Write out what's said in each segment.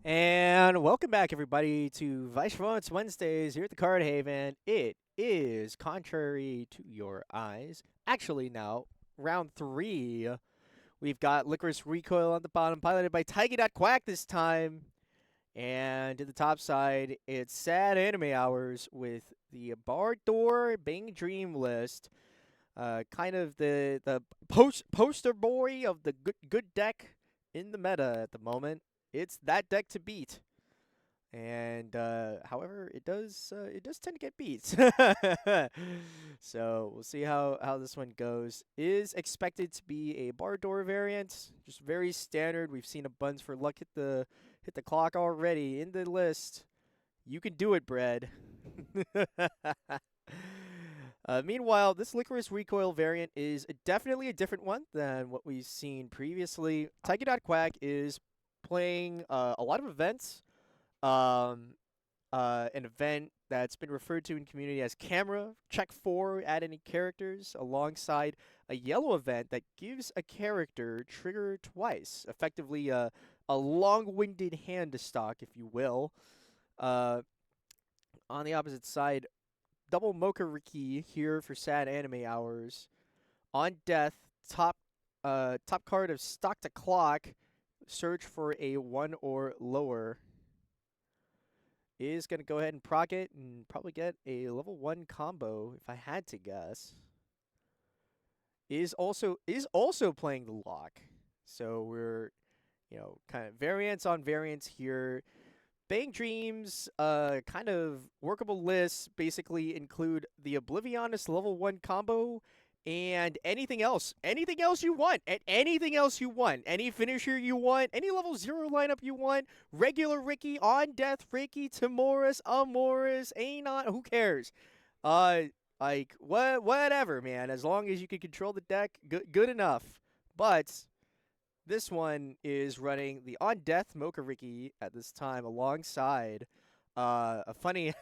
And welcome back, everybody, to Weiss Wednesdays here at the Card Haven. It is, contrary to your eyes, actually now round three. We've got Licorice Recoil on the bottom, piloted by Quack this time. And to the top side, it's Sad Anime Hours with the Bar Door Bang Dream list. Kind of the poster boy of the good deck in the meta at the moment. It's that deck to beat. And however, it does tend to get beat. So we'll see how this one goes. Is expected to be a bar door variant, just very standard. We've seen a buns for luck hit the clock already in the list. You can do it, Bread. Meanwhile, this Licorice Recoil variant is definitely a different one than what we've seen previously. Quack is playing a lot of events. Um, an event that's been referred to in community as Camera Check 4, add any characters, alongside a yellow event that gives a character trigger twice, effectively a long-winded hand to stock, if you will. Uh, on the opposite side, double Mocha Riki here for Sad Anime Hours. On death, top card of Stock to Clock, search for a 1 or lower. Is going to go ahead and proc it and probably get a level 1 combo if I had to guess. Is also playing the lock. So we're, kind of variants on variants here. Bang Dreams, kind of workable lists basically include the Oblivionist level 1 combo and anything else. Anything else you want. And anything else you want. Any finisher you want. Any level 0 lineup you want. Regular Ricky, on death Ricky, Timoris, Amoris, Anon, who cares? Uh, whatever, man. As long as you can control the deck, good enough. But this one is running the On Death Mocha Riki at this time alongside a funny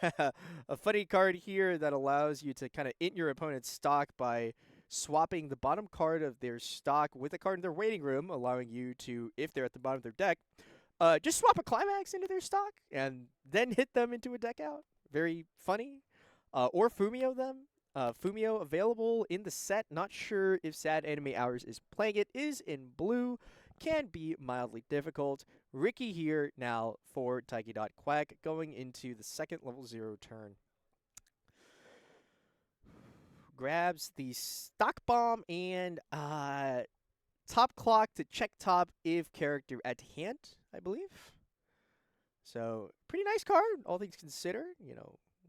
a funny card here that allows you to kind of int your opponent's stock by swapping the bottom card of their stock with a card in their waiting room, allowing you to, if they're at the bottom of their deck, just swap a climax into their stock and then hit them into a deck out. Very funny. Or Fumio them. Fumio available in the set. Not sure if Sad Anime Hours is playing it. Is in blue. Can be mildly difficult. Ricky here now for Quack going into the second level 0 turn. Grabs the stock bomb and top clock to check top if character at hand, I believe. So pretty nice card, all things considered.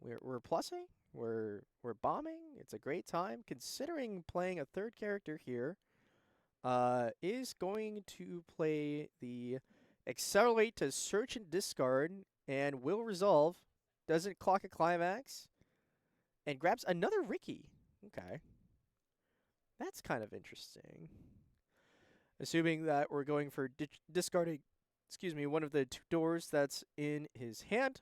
We're plussing, we're bombing. It's a great time considering playing a third character here. Is going to play the accelerate to search and discard and will resolve. Doesn't clock a climax and grabs another Ricky. Okay. That's kind of interesting. Assuming that we're going for discarding, one of the two doors that's in his hand.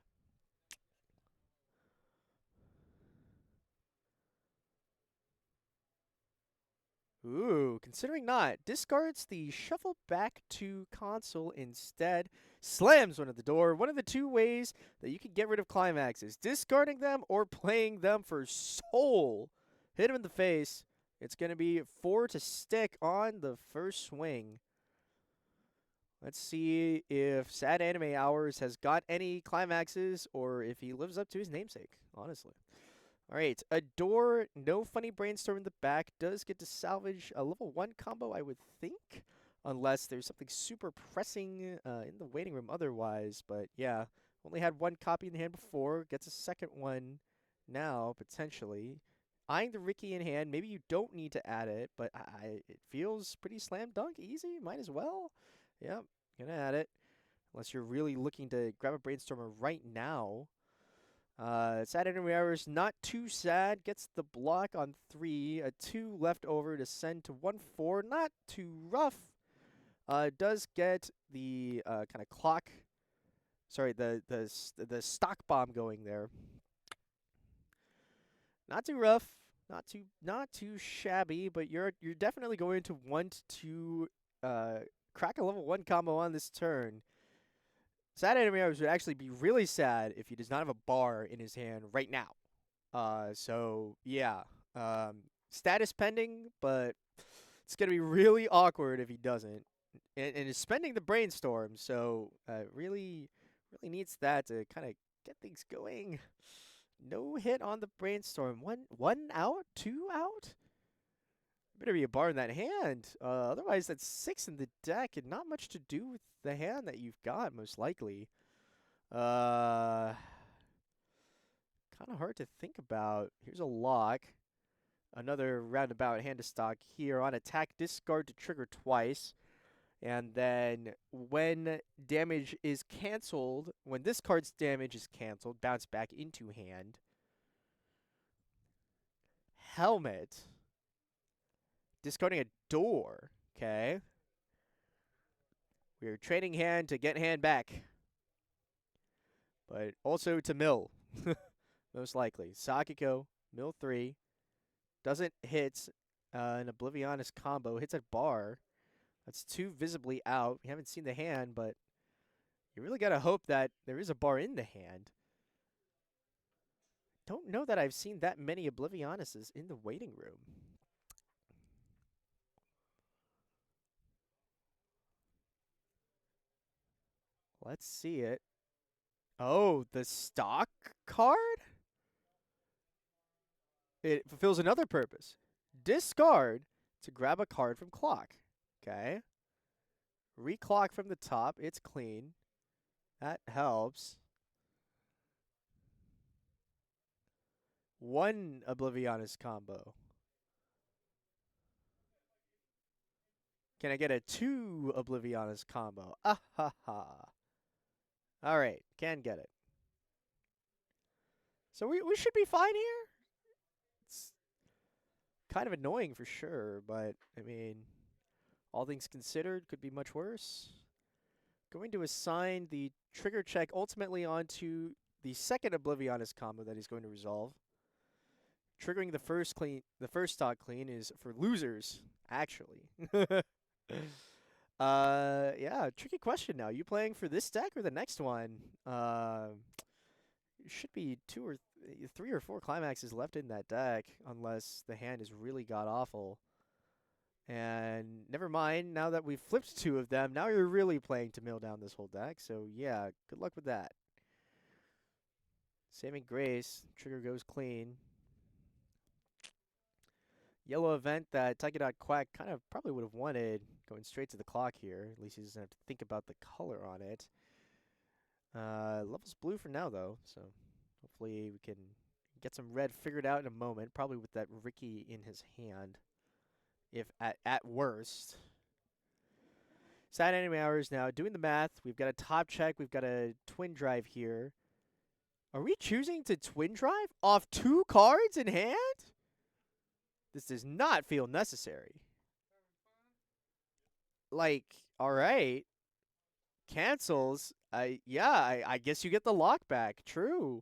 Ooh, considering not. Discards the shuffle back to console instead. Slams one at the door. One of the two ways that you can get rid of climaxes. Discarding them or playing them for soul. Hit him in the face. It's going to be 4 to stick on the first swing. Let's see if Sad Anime Hours has got any climaxes or if he lives up to his namesake, honestly. All right, Adore, no funny brainstorm in the back. Does get to salvage a level 1 combo, I would think. Unless there's something super pressing in the waiting room otherwise. But yeah, only had one copy in the hand before. Gets a second one now, potentially. Eyeing the Ricky in hand. Maybe you don't need to add it, but it feels pretty slam dunk easy. Might as well. Yep, gonna add it. Unless you're really looking to grab a brainstormer right now. Sad Anime Hours, not too sad. Gets the block on 3. A 2 left over to send to 1-4. Not too rough. Does get the kind of clock. Sorry, the stock bomb going there. Not too rough. Not too shabby. But you're definitely going to want to crack a level 1 combo on this turn. Sad Enemy Hours would actually be really sad if he does not have a bar in his hand right now. So yeah, status pending, but it's gonna be really awkward if he doesn't. And is spending the brainstorm, so really needs that to kind of get things going. No hit on the brainstorm. One out, two out. Better be a bar in that hand. Otherwise, that's 6 in the deck, and not much to do with the hand that you've got, most likely. Uh, kind of hard to think about. Here's a lock. Another roundabout hand to stock here on attack, discard to trigger twice. And then when damage is canceled, when this card's damage is canceled, bounce back into hand. Helmet. Discarding a door. Okay. We're trading hand to get hand back. But also to mill. Most likely. Sakiko, mill 3. Doesn't hit an Oblivionist combo. Hits at bar. That's 2 visibly out. We haven't seen the hand, but you really got to hope that there is a bar in the hand. Don't know that I've seen that many Oblivionists in the waiting room. Let's see it. Oh, the stock card? It fulfills another purpose. Discard to grab a card from clock. Okay. Reclock from the top. It's clean. That helps. 1 Oblivionist combo. Can I get a 2 Oblivionist combo? Ah ha ha. Alright, can get it. So we should be fine here. It's kind of annoying for sure, but I mean, all things considered, could be much worse. Going to assign the trigger check ultimately onto the second Oblivionist combo that he's going to resolve. Triggering the first stock clean is for losers, actually. Yeah, tricky question now. You playing for this deck or the next one? Should be 3 or 4 climaxes left in that deck, unless the hand is really god awful. And never mind, now that we've flipped 2 of them, now you're really playing to mill down this whole deck. So yeah, good luck with that. Saving grace, trigger goes clean. Yellow event that Taiki.Quack kind of probably would have wanted, going straight to the clock here. At least he doesn't have to think about the color on it. Level's blue for now, though, so hopefully we can get some red figured out in a moment, probably with that Ricky in his hand, if at worst. Sad Enemy Hours now, doing the math. We've got a top check, we've got a twin drive here. Are we choosing to twin drive off 2 cards in hand? This does not feel necessary. Like, alright. Cancels. I guess you get the lock back. True.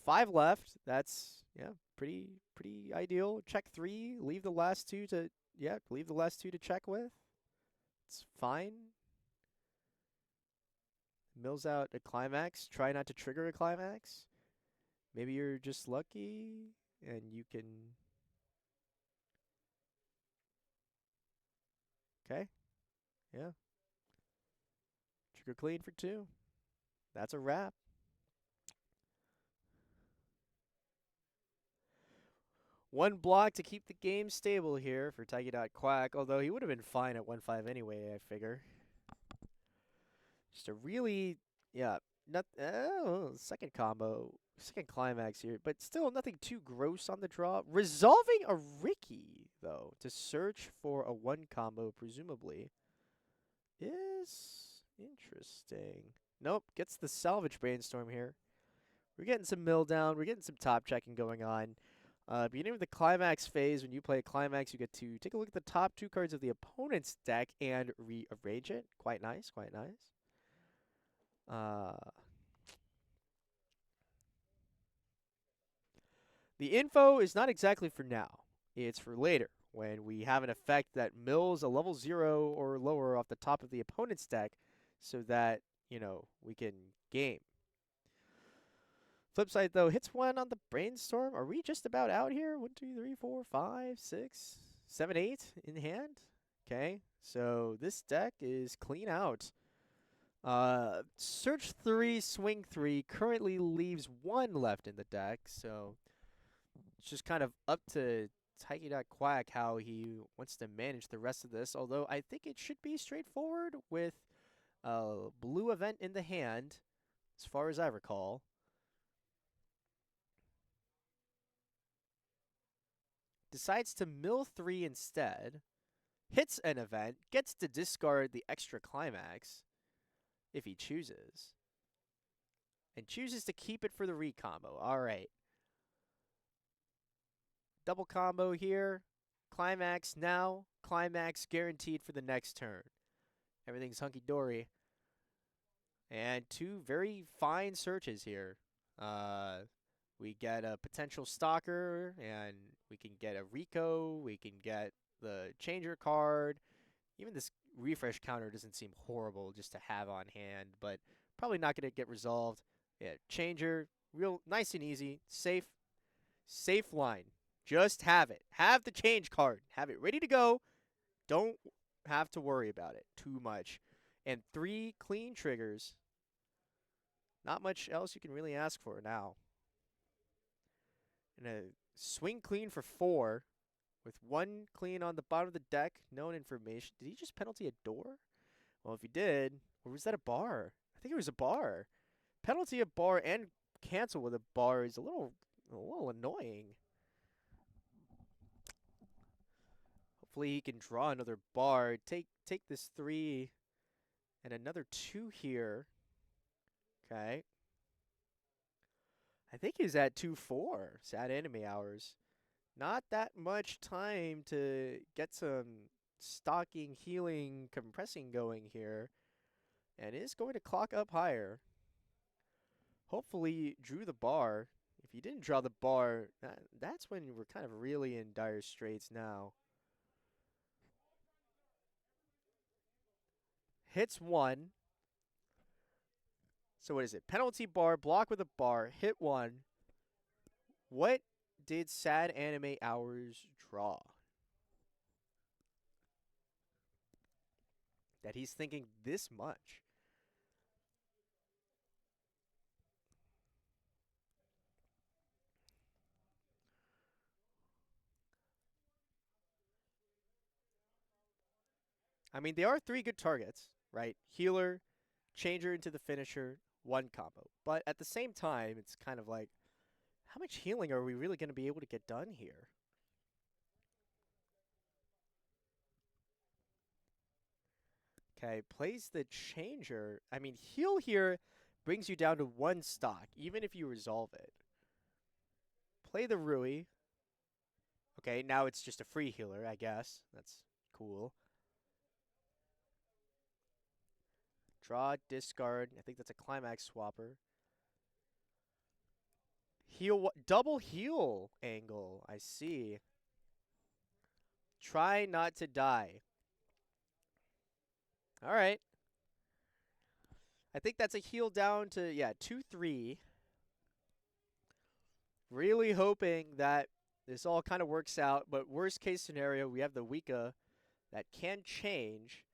5 left. That's, yeah, pretty ideal. Check 3. Leave the last 2 to, leave the last 2 to check with. It's fine. Mills out a climax. Try not to trigger a climax. Maybe you're just lucky and you can. Okay. Yeah. Trigger clean for 2. That's a wrap. One block to keep the game stable here for Taiki.Quack, although he would have been fine at 1-5 anyway, I figure. Just a really, second combo, second climax here, but still nothing too gross on the draw. Resolving a Ricky, though, to search for a 1 combo, presumably, is interesting. Nope, gets the salvage brainstorm here. We're getting some mill down, we're getting some top checking going on. Beginning with the climax phase, when you play a climax, you get to take a look at the top 2 cards of the opponent's deck and rearrange it. Quite nice, quite nice. The info is not exactly for now. It's for later, when we have an effect that mills a level 0 or lower off the top of the opponent's deck, so that, we can game. Flip side, though, hits one on the brainstorm. Are we just about out here? 1, 2, 3, 4, 5, 6, 7, 8 in hand. Okay, so this deck is clean out. Search 3, swing 3 currently leaves 1 left in the deck, so it's just kind of up to Taiki.Quack how he wants to manage the rest of this, although I think it should be straightforward with a blue event in the hand, as far as I recall. Decides to mill 3 instead, hits an event, gets to discard the extra climax, if he chooses, and chooses to keep it for the recombo. Alright. Double combo here, climax now, climax guaranteed for the next turn. Everything's hunky-dory. And 2 very fine searches here. We get a potential stalker, and we can get a Rico, we can get the changer card. Even this refresh counter doesn't seem horrible just to have on hand, but probably not going to get resolved. Yeah, changer, real nice and easy, safe line. Just have it. Have the change card. Have it ready to go. Don't have to worry about it too much. And 3 clean triggers. Not much else you can really ask for now. And a swing clean for 4 with 1 clean on the bottom of the deck. Known information. Did he just penalty a door? Well, if he did, or was that a bar? I think it was a bar. Penalty a bar and cancel with a bar is a little annoying. Hopefully he can draw another bar. Take this 3 and another 2 here. Okay. I think he's at 2-4. Sad enemy hours. Not that much time to get some stocking, healing, compressing going here. And is going to clock up higher. Hopefully drew the bar. If you didn't draw the bar, that's when we're kind of really in dire straits now. Hits 1. So what is it? Penalty bar, block with a bar, hit 1. What did Sad Anime Hours draw? That he's thinking this much. I mean, they are 3 good targets, right? Healer, changer into the finisher, 1 combo. But at the same time, it's kind of like, how much healing are we really going to be able to get done here? Okay, plays the changer. I mean, heal here brings you down to 1 stock, even if you resolve it. Play the Rui. Okay, now it's just a free healer, I guess. That's cool. Draw, discard. I think that's a climax swapper. Heal, double heal angle. I see. Try not to die. All right. I think that's a heal down to, yeah, 2-3. Really hoping that this all kind of works out, but worst case scenario, we have the Wika that can change.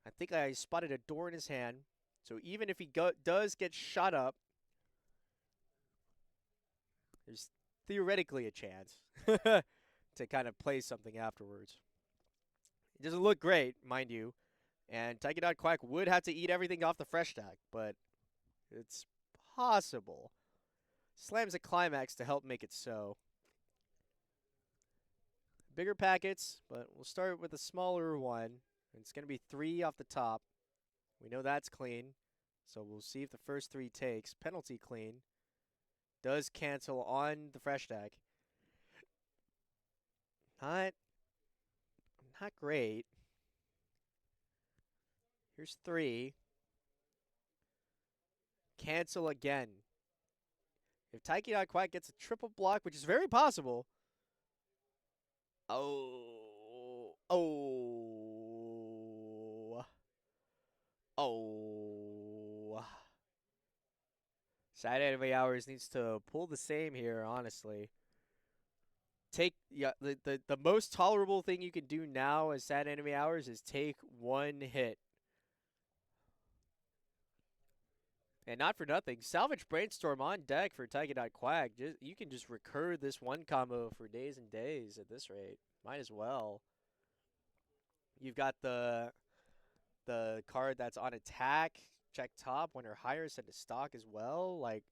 I think I spotted a door in his hand, so even if he does get shot up, there's theoretically a chance to kind of play something afterwards. It doesn't look great, mind you, and Taiki.Quack would have to eat everything off the fresh stack, but it's possible. Slams a climax to help make it so. Bigger packets, but we'll start with a smaller one. It's going to be 3 off the top. We know that's clean, so we'll see if the first 3 takes. Penalty clean. Does cancel on the fresh deck. Not great. Here's 3. Cancel again. If Taiki.Quack gets a triple block, which is very possible. Oh. Oh. Side Anime Hours needs to pull the same here, honestly. Take the most tolerable thing you can do now as Sad Anime Hours is take one hit. And not for nothing, Salvage Brainstorm on deck for Quack. You can just recur this one combo for days and days at this rate. Might as well. You've got the card that's on attack, check top, when or higher, send to stock as well. Like,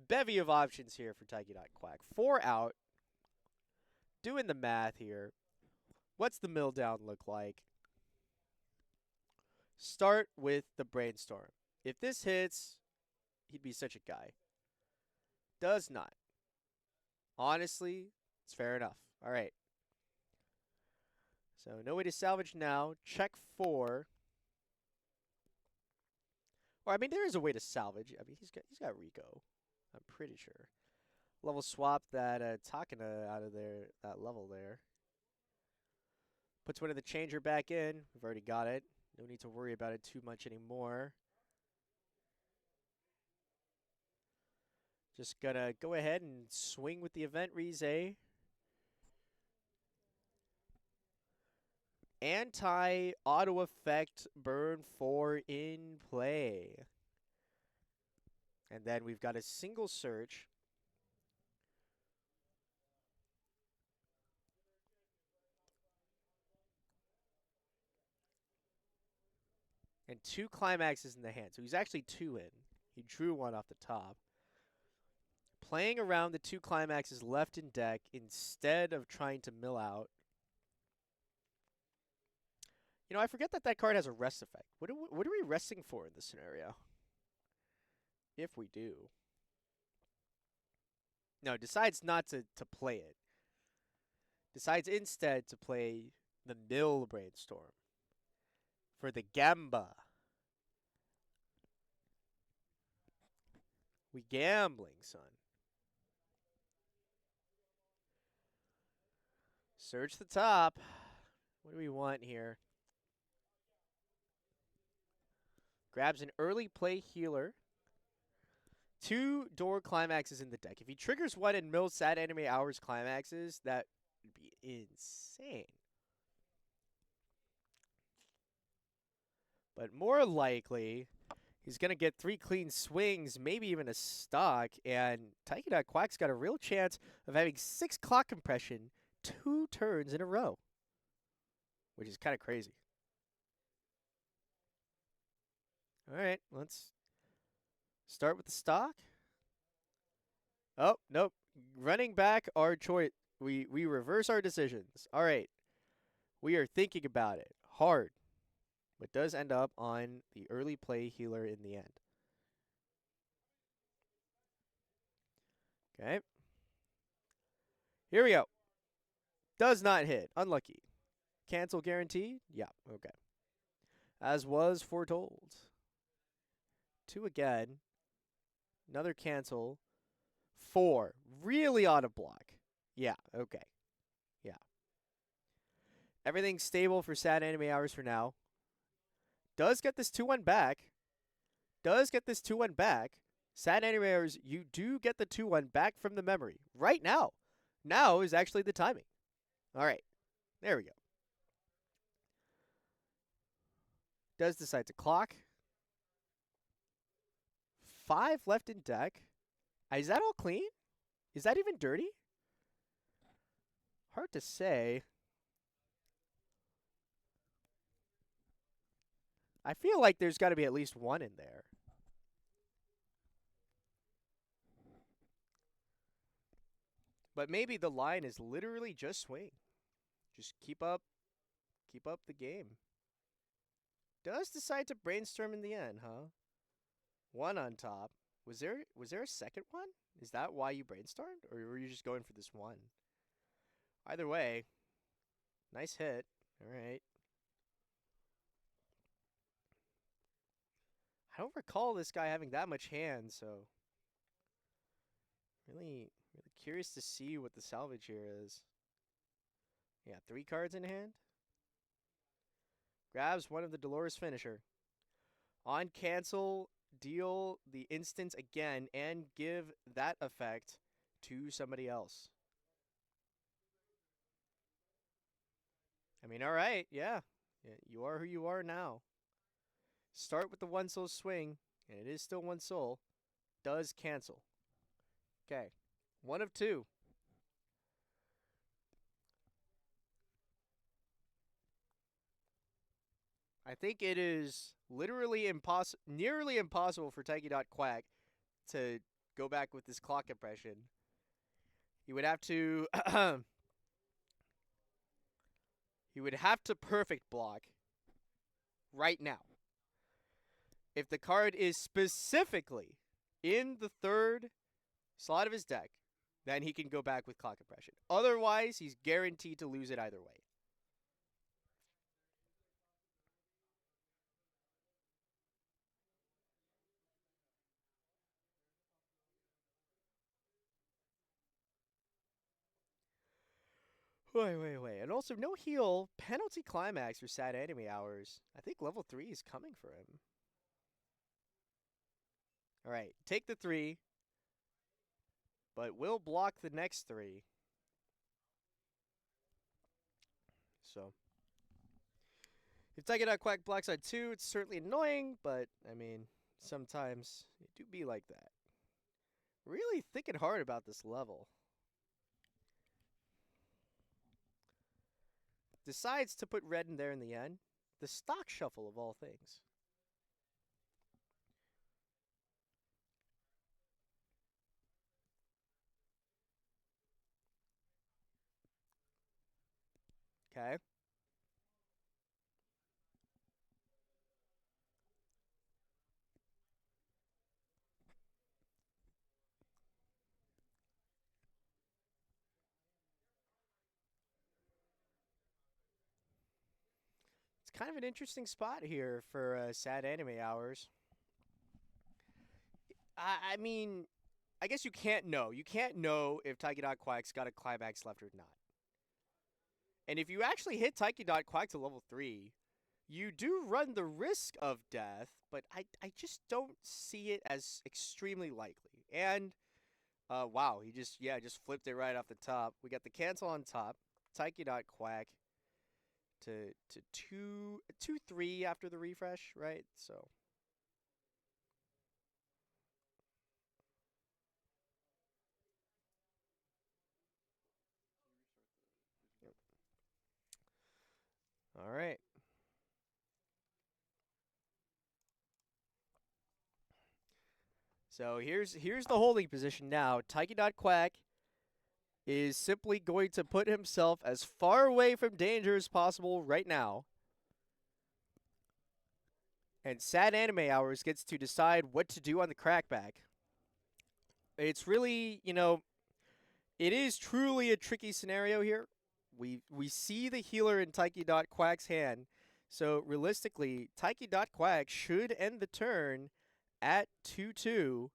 bevy of options here for Quack. 4 out. Doing the math here. What's the mill down look like? Start with the Brainstorm. If this hits, he'd be such a guy. Does not. Honestly, it's fair enough. All right. So no way to salvage now. Check 4. Or I mean, there is a way to salvage. I mean, he's got Rico. I'm pretty sure. Level swap that Takana out of there, that level there. Puts one of the changer back in. We've already got it. No need to worry about it too much anymore. Just gonna go ahead and swing with the event Rize. Anti-auto effect burn 4 in play. And then we've got a single search. And 2 climaxes in the hand. So he's actually 2 in. He drew 1 off the top. Playing around the 2 climaxes left in deck instead of trying to mill out. You know, I forget that card has a rest effect. What are we resting for in this scenario? If we do. No, decides not to play it. Decides instead to play the mill Brainstorm. For the Gamba. We gambling, son. Search the top. What do we want here? Grabs an early play healer. 2 door climaxes in the deck. If he triggers 1 and mills Sad Anime Hours climaxes, that would be insane. But more likely, he's going to get 3 clean swings, maybe even a stock, and Quack's got a real chance of having 6 clock compression 2 turns in a row, which is kind of crazy. All right, let's start with the stock. Oh, nope. Running back our choice. We reverse our decisions. All right. We are thinking about it hard, but does end up on the early play healer in the end. Okay. Here we go. Does not hit. Unlucky. Cancel guaranteed? Yeah, okay. As was foretold. 2 again. Another cancel. 4. Really out of block. Yeah, okay. Yeah. Everything's stable for Sad Anime Hours for now. Does get this 2-1 back. Sad Anime Hours, you do get the 2-1 back from the memory. Right now. Now is actually the timing. All right. There we go. Does decide to clock. 5 left in deck. Is that all clean? Is that even dirty? Hard to say. I feel like there's got to be at least 1 in there. But maybe the line is literally just swing. Just keep up the game. Does decide to brainstorm in the end, huh? 1 on top. Was there a second one? Is that why you brainstormed? Or were you just going for this 1? Either way, nice hit. All right. I don't recall this guy having that much hand, so really curious to see what the salvage here is. Yeah, 3 cards in hand. Grabs one of the Dolores finisher. On cancel, deal the instance again and give that effect to somebody else. I mean, all right, yeah. You are who you are now. Start with the one soul swing, and it is still one soul. Does cancel. Okay. One of two. I think it is literally nearly impossible for Taiki.Quack to go back with this clock compression. He would have to he would have to perfect block right now. If the card is specifically in the third slot of his deck, then he can go back with clock compression. Otherwise, he's guaranteed to lose it either way. Wait. And also, no heal, penalty climax for sad anime hours. I think level 3 is coming for him. Alright, take the 3, but we'll block the next 3. So, if Taiki.Quack blocks on 2, it's certainly annoying, but, I mean, sometimes it do be like that. Really thinking hard about this level. Decides to put red in there in the end. The stock shuffle of all things. Okay. It's kind of an interesting spot here for sad anime hours. I mean, I guess you can't know. You can't know if Taiki.Quack's got a climax left or not. And if you actually hit Taiki.Quack to level 3, you do run the risk of death, but I just don't see it as extremely likely. And wow, he just flipped it right off the top. We got the cancel on top. Taiki.Quack to 2-3 after the refresh, right? So yep. All right. So here's the holding position now. Taiki.Quack is simply going to put himself as far away from danger as possible right now. And Sad Anime Hours gets to decide what to do on the crackback. It's really, it is truly a tricky scenario here. We see the healer in Taiki.Quack's hand. So realistically, Taiki.Quack should end the turn at 2-2.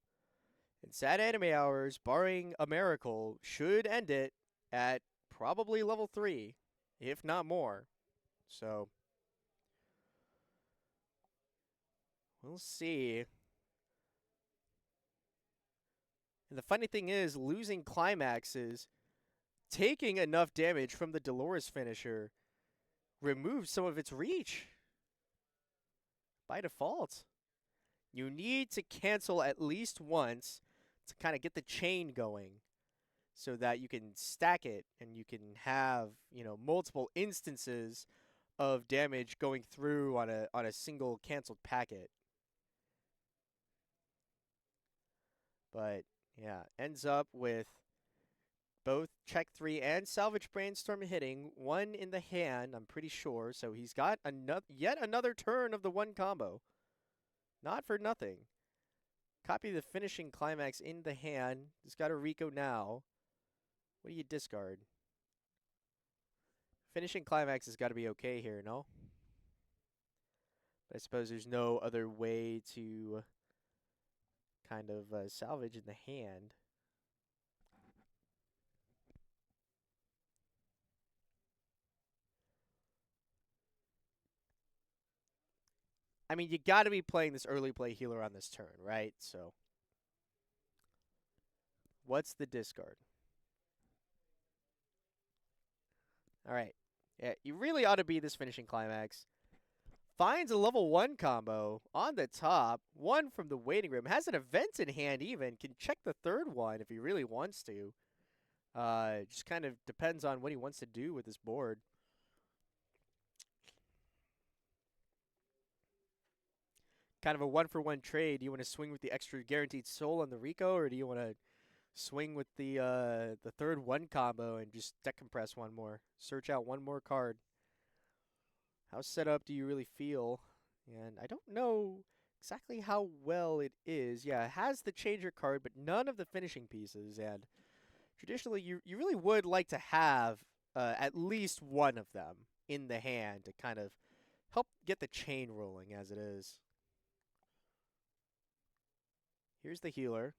And Sad Anime Hours, barring a miracle, should end it at probably level 3, if not more. So we'll see. And the funny thing is, losing climaxes, taking enough damage from the Dolores finisher, removes some of its reach by default. You need to cancel at least once to kind of get the chain going so that you can stack it and you can have, multiple instances of damage going through on a single canceled packet. But yeah, ends up with both check 3 and salvage brainstorm hitting, one in the hand, I'm pretty sure. So he's got yet another turn of the one combo. Not for nothing. Copy the finishing climax in the hand. He's got a Rico now. What do you discard? Finishing climax has got to be okay here, no? But I suppose there's no other way to kind of salvage in the hand. I mean, you got to be playing this early play healer on this turn, right? So, what's the discard? All right. Yeah, you really ought to be this finishing climax. Finds a level 1 combo on the top. One from the waiting room. Has an event in hand even. Can check the third one if he really wants to. Just kind of depends on what he wants to do with this board. Kind of a 1-for-1 trade. Do you want to swing with the extra guaranteed soul on the Rico, or do you want to swing with the third 1 combo and just decompress one more? Search out one more card. How set up do you really feel? And I don't know exactly how well it is. Yeah, it has the changer card, but none of the finishing pieces. And traditionally, you really would like to have at least one of them in the hand to kind of help get the chain rolling as it is. Here's the healer.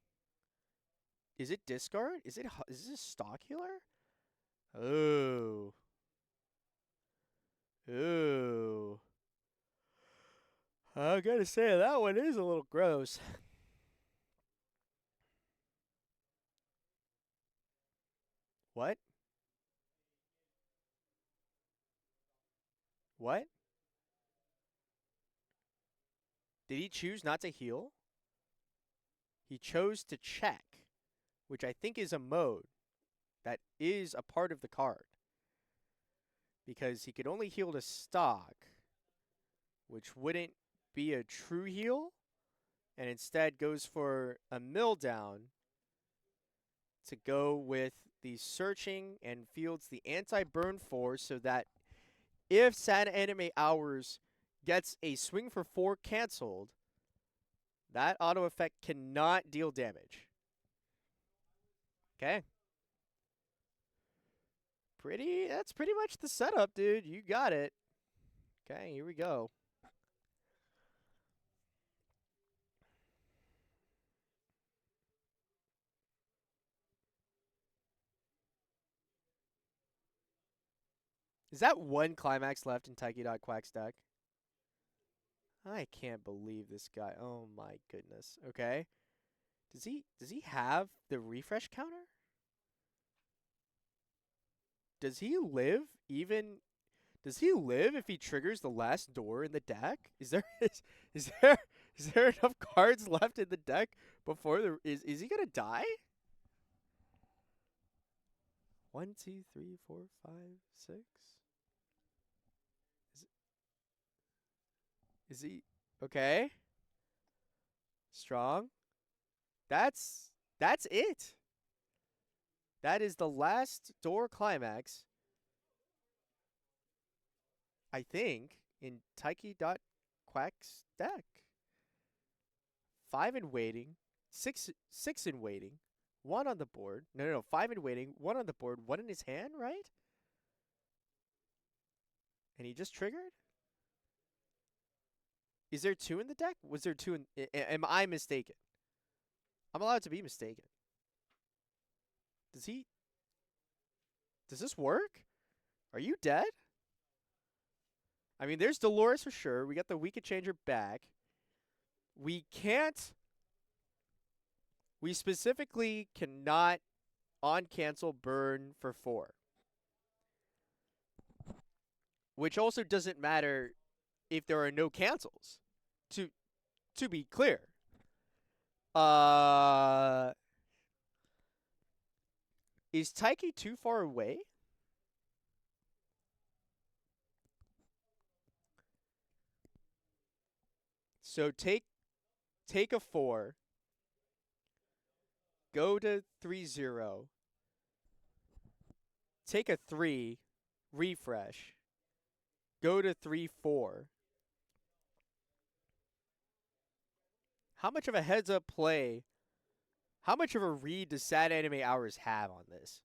Is it discard? Is this a stock healer? Oh. Ooh. I gotta say, that one is a little gross. What? What? Did he choose not to heal? He chose to check, which I think is a mode that is a part of the card. Because he could only heal to stock, which wouldn't be a true heal, and instead goes for a mill down to go with the searching and fields the anti-burn 4 so that if Sad Anime Hours gets a swing for 4 canceled, that auto effect cannot deal damage. Okay. That's pretty much the setup, dude. You got it. Okay, here we go. Is that one climax left in Taiki.Quack's deck? I can't believe this guy. Oh my goodness. Okay. Does he have the refresh counter? Does he live even Does he live if he triggers the last door in the deck? Is there is there enough cards left in the deck before is he gonna die? 1, 2, 3, 4, 5, 6. Is he okay? Strong. That's it. That is the last door climax, I think, in Taiki.Quack's deck. 5 in waiting, 6 in waiting, 1 on the board. No, 5 in waiting, 1 on the board, 1 in his hand, right? And he just triggered? Is there 2 in the deck? Was there 2 in... am I mistaken? I'm allowed to be mistaken. Does he... Does this work? Are you dead? I mean, there's Dolores for sure. We got the Weekend Changer back. We can't... We specifically cannot on cancel burn for 4. Which also doesn't matter if there are no cancels. To be clear. Is Taiki too far away? So take a 4. Go to 3-0. Take a 3. Refresh. Go to 3-4. How much of a heads up play? How much of a read does Sad Anime Hours have on this?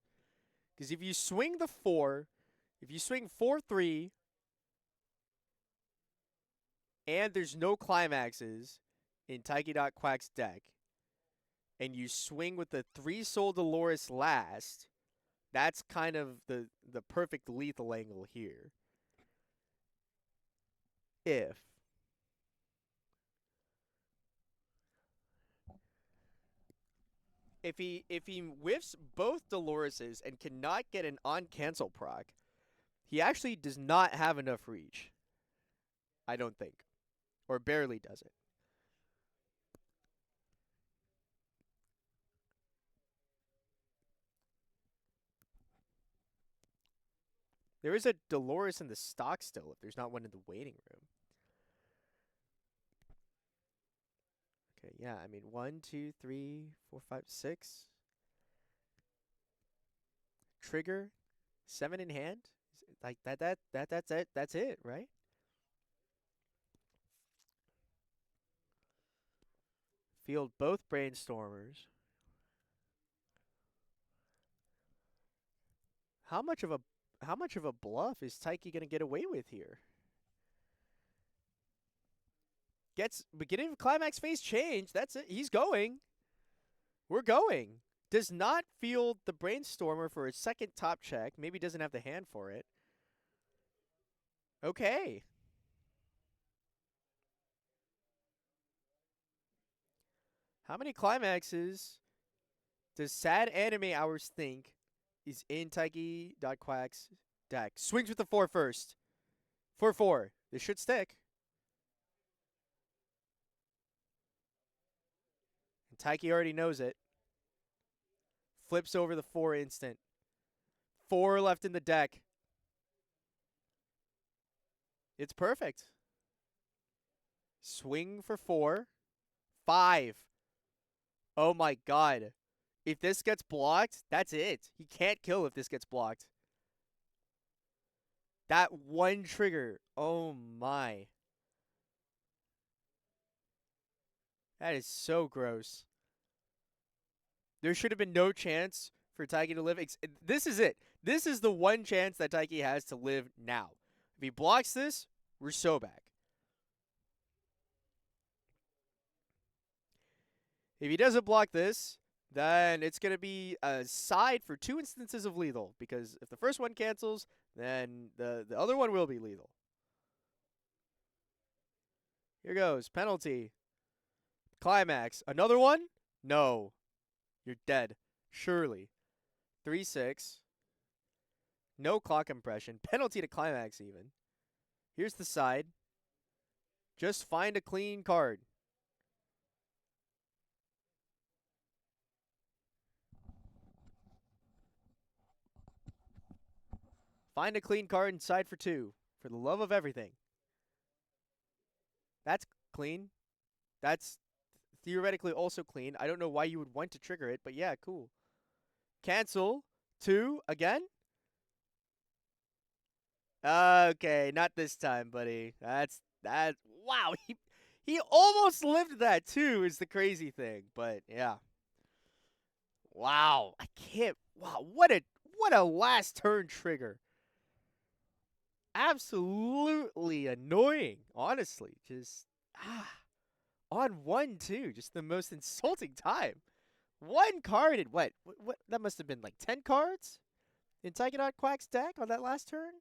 Because if you swing the 4, if you swing 4-3, and there's no climaxes in Taiki.Quack's deck, and you swing with the 3 Soul Dolores last, that's kind of the perfect lethal angle here. If If he whiffs both Doloreses and cannot get an on cancel proc, he actually does not have enough reach. I don't think, or barely does it. There is a Dolores in the stock still. If there's not one in the waiting room. Okay, yeah. I mean, 1, 2, 3, 4, 5, 6. Trigger, 7 in hand. Like that. That's it. That's it, right? Field both brainstormers. How much of a bluff is Taiki gonna get away with here? Gets beginning of climax phase change. That's it. He's going. We're going. Does not field the brainstormer for a second top check. Maybe doesn't have the hand for it. Okay. How many climaxes does Sad Anime Hours think is in Taiki.Quack's deck? Swings with the 4 first. 4-4. This should stick. And Taiki already knows it. Flips over the 4 instant. 4 left in the deck. It's perfect. Swing for 4. 5. Oh my god. If this gets blocked, that's it. He can't kill if this gets blocked. That one trigger. Oh my. That is so gross. There should have been no chance for Taiki to live. This is it. This is the one chance that Taiki has to live now. If he blocks this, we're so back. If he doesn't block this, then it's going to be a side for 2 instances of lethal. Because if the first one cancels, then the other one will be lethal. Here goes. Penalty. Climax. Another one? No. You're dead. Surely. 3-6. No clock impression. Penalty to climax even. Here's the side. Just find a clean card. Find a clean card and side for 2. For the love of everything. That's clean. That's theoretically also clean. I don't know why you would want to trigger it, but yeah, cool. Cancel. 2 again? Okay, not this time, buddy. That's that. Wow, he almost lived that too. Is the crazy thing, but yeah. Wow, I can't. Wow, what a last turn trigger. Absolutely annoying. Honestly, just on 1 too. Just the most insulting time. 1 card and what? That must have been like 10 cards in Taiki Quack's deck on that last turn.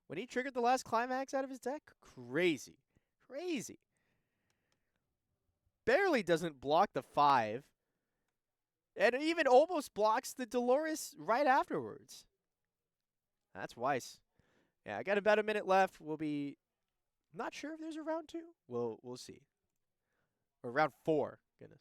When he triggered the last climax out of his deck? Crazy. Crazy. Barely doesn't block the 5. And even almost blocks the Dolores right afterwards. That's Weiss. Yeah, I got about a minute left. We'll be not sure if there's a round 2. We'll see. Or round 4. Goodness.